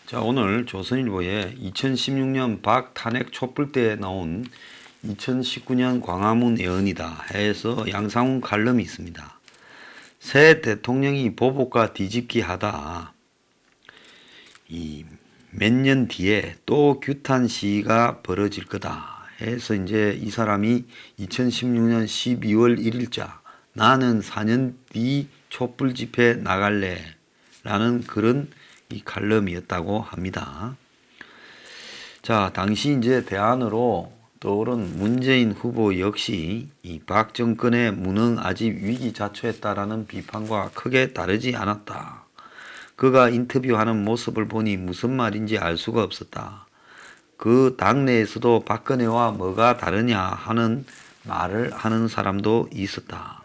자, 오늘 조선일보에 2016년 박 탄핵 촛불 때 나온 2019년 광화문 예언이다 해서 양상훈 칼럼이 있습니다. 새 대통령이 보복과 뒤집기 하다 이 몇 년 뒤에 또 규탄 시위가 벌어질 거다 해서 이제 이 사람이 2016년 12월 1일자 나는 4년 뒤 촛불 집회 나갈래 라는 그런 이 칼럼이었다고 합니다. 자, 당시 이제 대안으로 떠오른 문재인 후보 역시 이 박 정권의 무능 아직 위기자초했다라는 비판과 크게 다르지 않았다. 그가 인터뷰하는 모습을 보니 무슨 말인지 알 수가 없었다. 그 당내에서도 박근혜와 뭐가 다르냐 하는 말을 하는 사람도 있었다.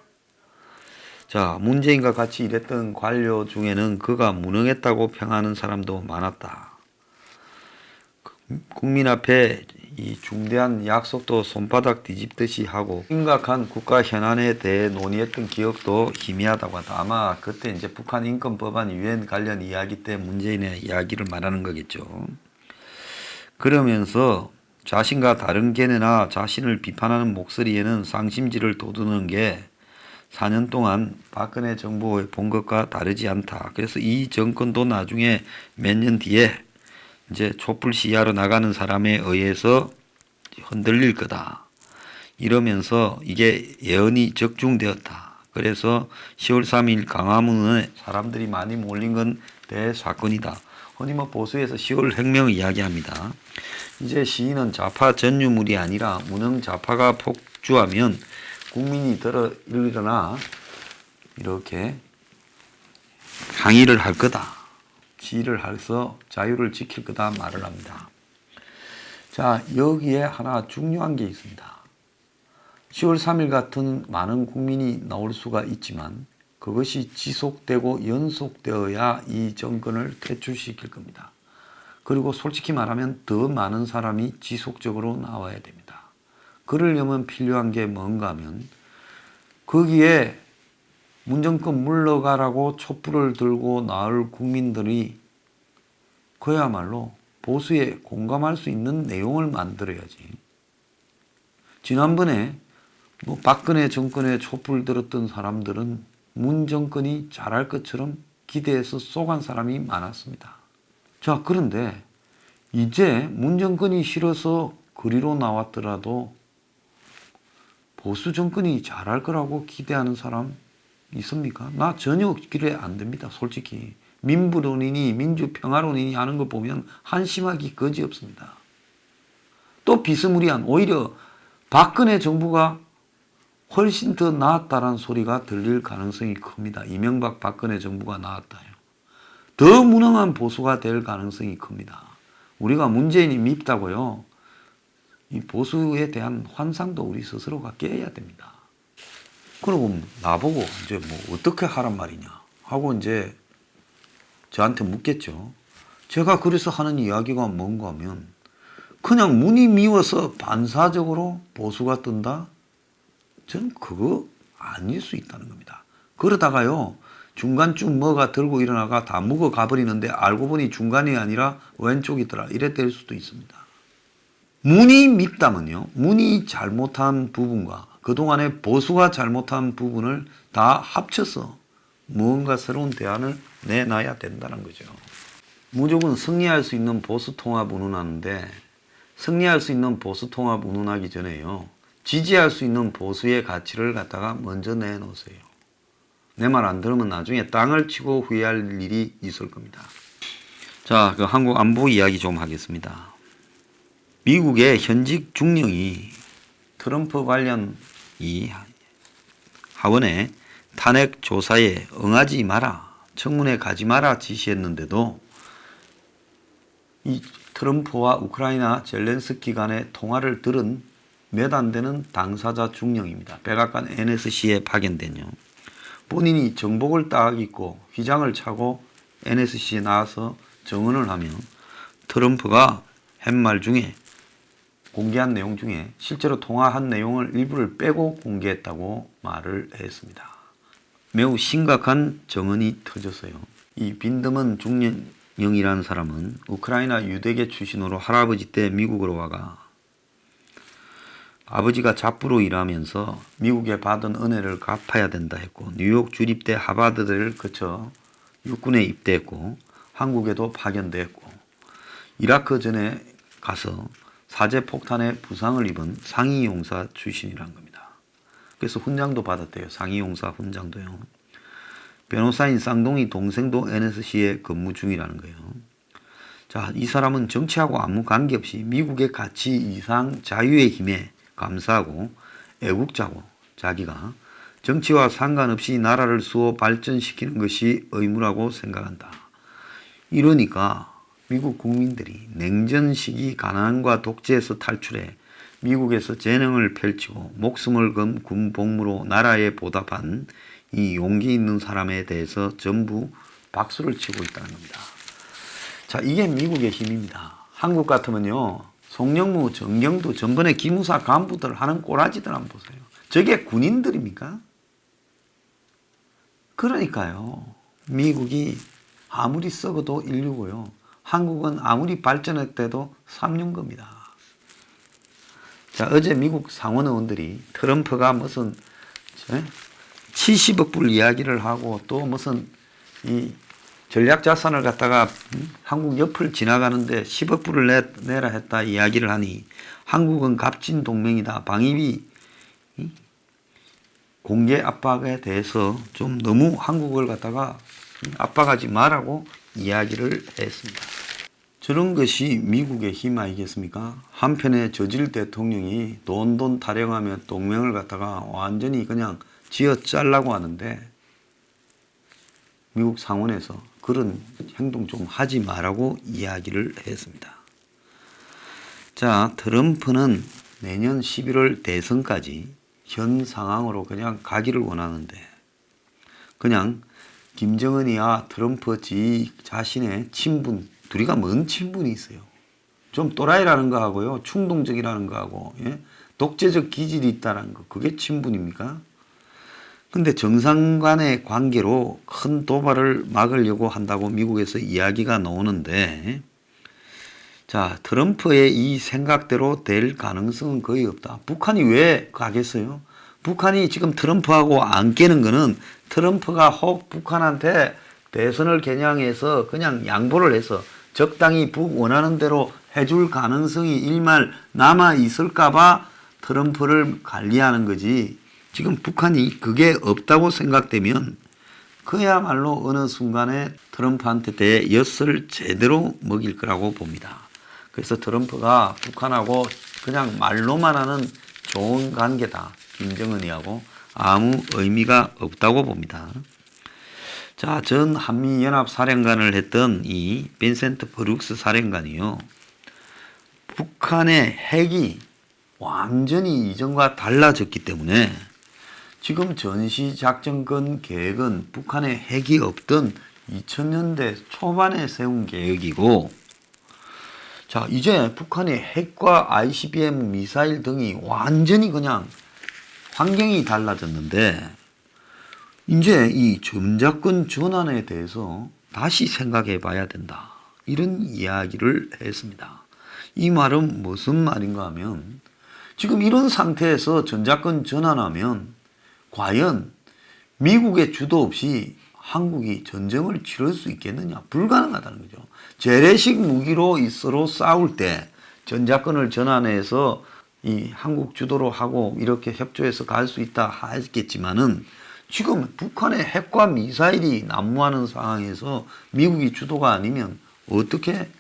자, 문재인과 같이 일했던 관료 중에는 그가 무능했다고 평하는 사람도 많았다. 국민 앞에 이 중대한 약속도 손바닥 뒤집듯이 하고 심각한 국가 현안에 대해 논의했던 기억도 희미하다고 하다. 아마 그때 이제 북한 인권법안 유엔 관련 이야기 때 문재인의 이야기를 말하는 거겠죠. 그러면서 자신과 다른 견해나 자신을 비판하는 목소리에는 상심지를 돋우는 게 4년 동안 박근혜 정부의 본 것과 다르지 않다. 그래서 이 정권도 나중에 몇 년 뒤에 이제 촛불 시위하러 나가는 사람에 의해서 흔들릴 거다. 이러면서 이게 예언이 적중되었다. 그래서 10월 3일 광화문에 사람들이 많이 몰린 건 대사건이다. 흔히 보수에서 10월 혁명을 이야기합니다. 이제 시위는 좌파 전유물이 아니라 무능 좌파가 폭주하면 국민이 일어나 이렇게 항의를 할 거다. 시위를 해서 자유를 지킬 거다 말을 합니다. 자, 여기에 하나 중요한 게 있습니다. 10월 3일 같은 많은 국민이 나올 수가 있지만 그것이 지속되고 연속되어야 이 정권을 퇴출시킬 겁니다. 그리고 솔직히 말하면 더 많은 사람이 지속적으로 나와야 됩니다. 그러려면 필요한 게 뭔가 하면 거기에 문정권 물러가라고 촛불을 들고 나올 국민들이 그야말로 보수에 공감할 수 있는 내용을 만들어야지. 지난번에 박근혜 정권에 촛불 들었던 사람들은 문 정권이 잘할 것처럼 기대해서 쏘간 사람이 많았습니다. 자, 그런데 이제 문 정권이 싫어서 그리로 나왔더라도 보수 정권이 잘할 거라고 기대하는 사람 있습니까? 나 전혀 기대 안 됩니다. 솔직히. 민부론이니 민주평화론이니 하는 거 보면 한심하기 거지없습니다. 또 비스무리한 오히려 박근혜 정부가 훨씬 더 나았다라는 소리가 들릴 가능성이 큽니다. 이명박 박근혜 정부가 나았다요. 더 무능한 보수가 될 가능성이 큽니다. 우리가 문재인이 밉다고요. 이 보수에 대한 환상도 우리 스스로가 깨야 됩니다. 그러고 나보고 이제 어떻게 하란 말이냐 하고 이제 저한테 묻겠죠. 제가 그래서 하는 이야기가 뭔가 하면 그냥 문이 미워서 반사적으로 보수가 뜬다? 저는 그거 아닐 수 있다는 겁니다. 그러다가요 중간쯤 뭐가 들고 일어나가 다 묵어 가버리는데 알고 보니 중간이 아니라 왼쪽이더라 이래 될 수도 있습니다. 문이 밉다면요 문이 잘못한 부분과 그동안에 보수가 잘못한 부분을 다 합쳐서 무언가 새로운 대안을 내놔야 된다는 거죠. 무조건 승리할 수 있는 보수 통합 운운하는데 승리할 수 있는 보수 통합 운운하기 전에요. 지지할 수 있는 보수의 가치를 갖다가 먼저 내놓으세요. 내 말 안 들으면 나중에 땅을 치고 후회할 일이 있을 겁니다. 자, 그 한국 안보 이야기 좀 하겠습니다. 미국의 현직 중령이 트럼프 관련 이 하원에 탄핵 조사에 응하지 마라, 청문회 가지 마라 지시했는데도 이 트럼프와 우크라이나 젤렌스키 간의 통화를 들은 몇 안 되는 당사자 중령입니다. 백악관 NSC에 파견된요. 본인이 정복을 딱 입고 휘장을 차고 NSC에 나와서 정언을 하면 트럼프가 한 말 중에 공개한 내용 중에 실제로 통화한 내용을 일부를 빼고 공개했다고 말을 했습니다. 매우 심각한 정언이 터졌어요. 이 빈드먼 중령이 영이라는 사람은 우크라이나 유대계 출신으로 할아버지 때 미국으로 와가 아버지가 잡부로 일하면서 미국에 받은 은혜를 갚아야 된다 했고 뉴욕 주립대 하버드를 거쳐 육군에 입대했고 한국에도 파견됐고 이라크 전에 가서 사제폭탄에 부상을 입은 상위용사 출신이란 겁니다. 그래서 훈장도 받았대요. 상위용사 훈장도요. 변호사인 쌍둥이 동생도 NSC에 근무 중이라는 거예요. 자, 이 사람은 정치하고 아무 관계없이 미국의 가치 이상 자유의 힘에 감사하고 애국자고 자기가 정치와 상관없이 나라를 수호 발전시키는 것이 의무라고 생각한다. 이러니까 미국 국민들이 냉전 시기 가난과 독재에서 탈출해 미국에서 재능을 펼치고 목숨을 건 군복무로 나라에 보답한 이 용기 있는 사람에 대해서 전부 박수를 치고 있다는 겁니다. 자, 이게 미국의 힘입니다. 한국 같으면요, 송영무, 정경두, 전번에 기무사 간부들 하는 꼬라지들 한번 보세요. 저게 군인들입니까? 그러니까요, 미국이 아무리 썩어도 인류고요, 한국은 아무리 발전했대도 3년 겁니다. 자, 어제 미국 상원 의원들이 트럼프가 무슨 70억 불 이야기를 하고 또 무슨 이 전략 자산을 갖다가 한국 옆을 지나가는데 10억 불을 내라 했다 이야기를 하니 한국은 값진 동맹이다. 방위비 공개 압박에 대해서 좀 너무 한국을 갖다가 압박하지 말라고 이야기를 했습니다. 저런 것이 미국의 힘 아니겠습니까? 한편에 저질 대통령이 돈 타령하며 동맹을 갖다가 완전히 그냥 쥐어 짜려고 하는데 미국 상원에서 그런 행동 좀 하지 말라고 이야기를 했습니다. 자, 트럼프는 내년 11월 대선까지 현 상황으로 그냥 가기를 원하는데 그냥 김정은이야 트럼프 자신의 친분 둘이가 뭔 친분이 있어요. 좀 또라이라는 거 하고요. 충동적이라는 거 하고 독재적 기질이 있다는 거 그게 친분입니까? 근데 정상 간의 관계로 큰 도발을 막으려고 한다고 미국에서 이야기가 나오는데 자, 트럼프의 이 생각대로 될 가능성은 거의 없다. 북한이 왜 가겠어요? 북한이 지금 트럼프하고 안 깨는 거는 트럼프가 혹 북한한테 대선을 겨냥해서 그냥 양보를 해서 적당히 북 원하는 대로 해줄 가능성이 일말 남아 있을까봐 트럼프를 관리하는 거지. 지금 북한이 그게 없다고 생각되면 그야말로 어느 순간에 트럼프한테 대해 엿을 제대로 먹일 거라고 봅니다. 그래서 트럼프가 북한하고 그냥 말로만 하는 좋은 관계다. 김정은이하고 아무 의미가 없다고 봅니다. 자, 전 한미연합사령관을 했던 이 빈센트 브룩스 사령관이요. 북한의 핵이 완전히 이전과 달라졌기 때문에 지금 전시작전권 계획은 북한에 핵이 없던 2000년대 초반에 세운 계획이고 자, 이제 북한의 핵과 ICBM 미사일 등이 완전히 그냥 환경이 달라졌는데 이제 이 전작권 전환에 대해서 다시 생각해 봐야 된다. 이런 이야기를 했습니다. 이 말은 무슨 말인가 하면 지금 이런 상태에서 전작권 전환하면 과연 미국의 주도 없이 한국이 전쟁을 치를 수 있겠느냐? 불가능하다는 거죠. 재래식 무기로 서로 싸울 때 전작권을 전환해서 이 한국 주도로 하고 이렇게 협조해서 갈 수 있다 하겠지만은 지금 북한의 핵과 미사일이 난무하는 상황에서 미국이 주도가 아니면 어떻게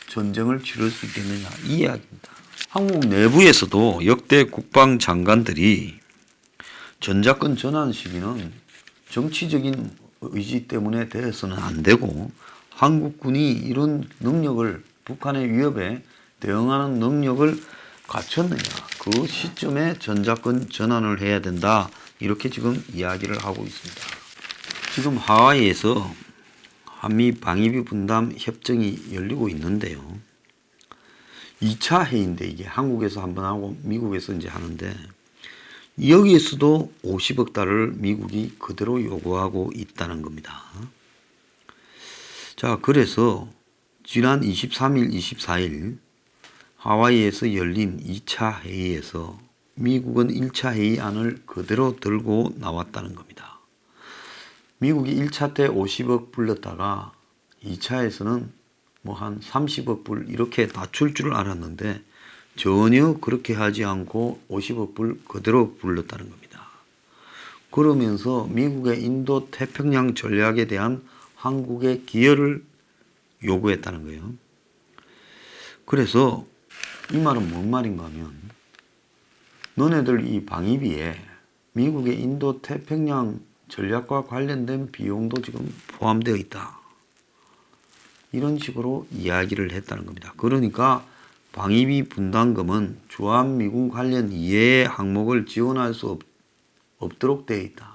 전쟁을 치를 수 있겠느냐 이 이야기입니다. 한국 내부에서도 역대 국방장관들이 전작권 전환 시기는 정치적인 의지 때문에 대해서는 안 되고 한국군이 이런 능력을 북한의 위협에 대응하는 능력을 갖췄느냐 그 시점에 전작권 전환을 해야 된다 이렇게 지금 이야기를 하고 있습니다. 지금 하와이에서 한미 방위비 분담 협정이 열리고 있는데요. 2차 회의인데 이게 한국에서 한번 하고 미국에서 이제 하는데 여기에서도 50억 달러를 미국이 그대로 요구하고 있다는 겁니다. 자, 그래서 지난 23일, 24일 하와이에서 열린 2차 회의에서 미국은 1차 회의안을 그대로 들고 나왔다는 겁니다. 미국이 1차 때 50억 불렀다가 2차에서는 뭐 한 30억 불 이렇게 낮출 줄 알았는데 전혀 그렇게 하지 않고 50억 불 그대로 불렀다는 겁니다. 그러면서 미국의 인도 태평양 전략에 대한 한국의 기여를 요구했다는 거예요. 그래서 이 말은 뭔 말인가 하면 너네들 이 방위비에 미국의 인도 태평양 전략과 관련된 비용도 지금 포함되어 있다. 이런 식으로 이야기를 했다는 겁니다. 그러니까 방위비 분담금은 주한미군 관련 이외의 항목을 지원할 수 없도록 되어 있다.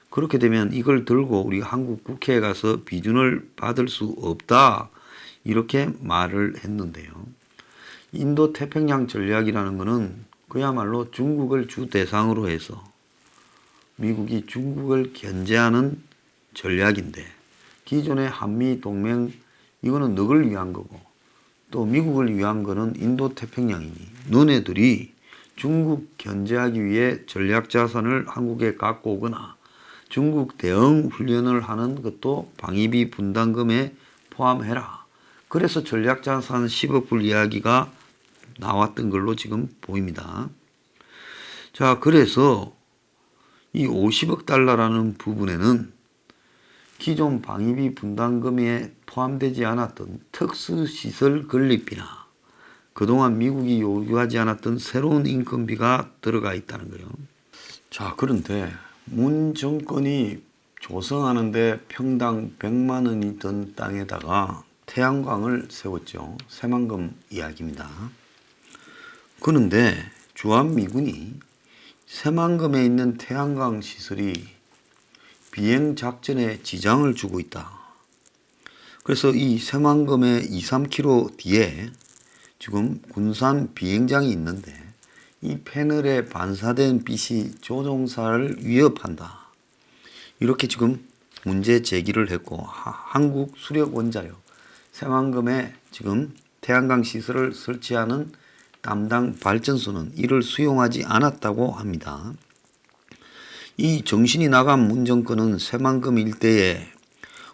그렇게 되면 이걸 들고 우리 한국 국회에 가서 비준을 받을 수 없다. 이렇게 말을 했는데요. 인도 태평양 전략이라는 것은 그야말로 중국을 주 대상으로 해서 미국이 중국을 견제하는 전략인데 기존의 한미 동맹 이거는 너를 위한 거고 또 미국을 위한 거는 인도 태평양이니 너네들이 중국 견제하기 위해 전략 자산을 한국에 갖고 오거나 중국 대응 훈련을 하는 것도 방위비 분담금에 포함해라. 그래서 전략 자산 10억 불 이야기가 나왔던 걸로 지금 보입니다. 자, 그래서 이 50억 달러라는 부분에는 기존 방위비 분담금에 포함되지 않았던 특수시설 건립비나 그동안 미국이 요구하지 않았던 새로운 인건비가 들어가 있다는 거예요. 자, 그런데 문 정권이 조성하는데 평당 100만 원이 든 땅에다가 태양광을 세웠죠. 새만금 이야기입니다. 그런데 주한미군이 새만금에 있는 태양광 시설이 비행 작전에 지장을 주고 있다. 그래서 이 새만금의 2, 3km 뒤에 지금 군산 비행장이 있는데 이 패널에 반사된 빛이 조종사를 위협한다. 이렇게 지금 문제 제기를 했고 한국 수력원자력 새만금에 지금 태양광 시설을 설치하는 담당 발전소는 이를 수용하지 않았다고 합니다. 이 정신이 나간 문 정권은 새만금 일대에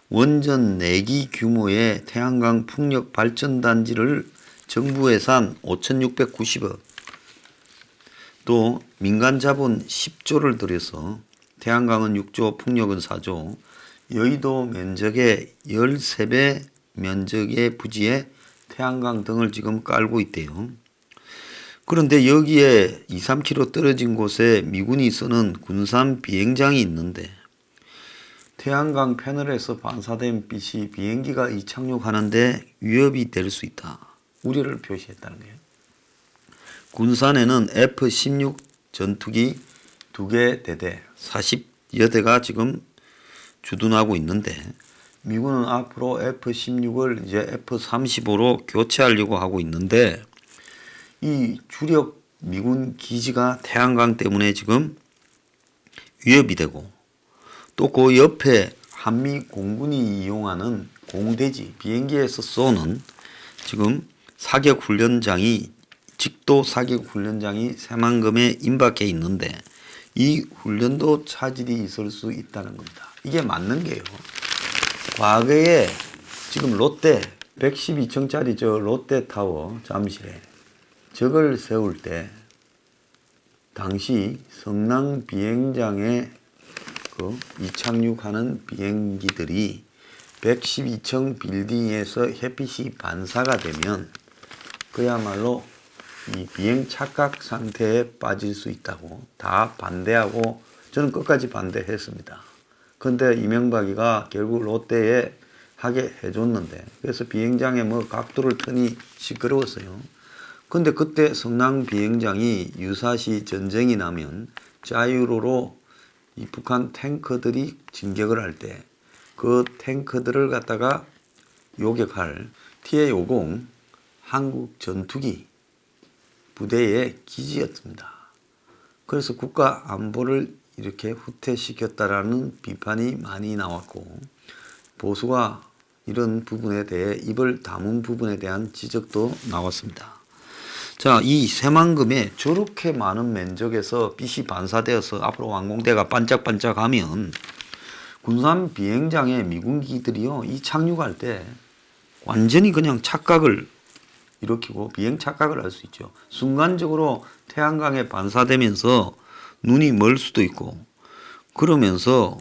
원전 4기 규모의 태양광 풍력 발전단지를 정부 예산 5,690억 또 민간 자본 10조를 들여서 태양광은 6조, 풍력은 4조, 여의도 면적의 13배 면적의 부지에 태양광 등을 지금 깔고 있대요. 그런데 여기에 2, 3km 떨어진 곳에 미군이 쓰는 군산 비행장이 있는데 태양광 패널에서 반사된 빛이 비행기가 이착륙하는데 위협이 될 수 있다. 우려를 표시했다는 거예요. 군산에는 F-16 전투기 2개 대대 40여 대가 지금 주둔하고 있는데 미군은 앞으로 F-16을 이제 F-35로 교체하려고 하고 있는데 이 주력 미군 기지가 태양광 때문에 지금 위협이 되고 또 그 옆에 한미 공군이 이용하는 공대지 비행기에서 쏘는 지금 사격 훈련장이 직도 사격 훈련장이 새만금에 임박해 있는데 이 훈련도 차질이 있을 수 있다는 겁니다. 이게 맞는 게요. 과거에 지금 롯데 112층짜리 저 롯데타워 잠실에 저걸 세울 때 당시 성남 비행장에 그 이착륙하는 비행기들이 112층 빌딩에서 햇빛이 반사가 되면 그야말로 이 비행 착각 상태에 빠질 수 있다고 다 반대하고 저는 끝까지 반대했습니다. 그런데 이명박이가 결국 롯데에 하게 해줬는데 그래서 비행장에 뭐 각도를 트니 시끄러웠어요. 근데 그때 성남 비행장이 유사시 전쟁이 나면 자유로로 이 북한 탱커들이 진격을 할 때 그 탱커들을 갖다가 요격할 TA-50 한국 전투기 부대의 기지였습니다. 그래서 국가 안보를 이렇게 후퇴시켰다라는 비판이 많이 나왔고 보수가 이런 부분에 대해 입을 다문 부분에 대한 지적도 나왔습니다. 자, 이 새만금에 저렇게 많은 면적에서 빛이 반사되어서 앞으로 왕공대가 반짝반짝하면 군산 비행장의 미군기들이요, 이 착륙할 때 완전히 그냥 착각을 일으키고 비행 착각을 할 수 있죠. 순간적으로 태양광에 반사되면서 눈이 멀 수도 있고, 그러면서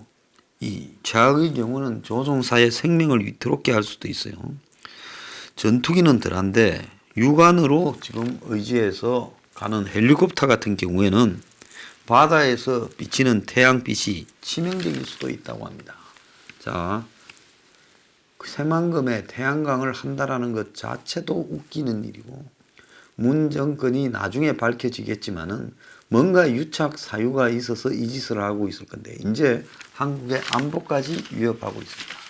이 최악의 경우는 조종사의 생명을 위태롭게 할 수도 있어요. 전투기는 덜한데 육안으로 지금 의지해서 가는 헬리콥터 같은 경우에는 바다에서 비치는 태양빛이 치명적일 수도 있다고 합니다. 자, 새만금에 태양광을 한다라는 것 자체도 웃기는 일이고, 문 정권이 나중에 밝혀지겠지만은 뭔가 유착 사유가 있어서 이 짓을 하고 있을 건데, 이제 한국의 안보까지 위협하고 있습니다.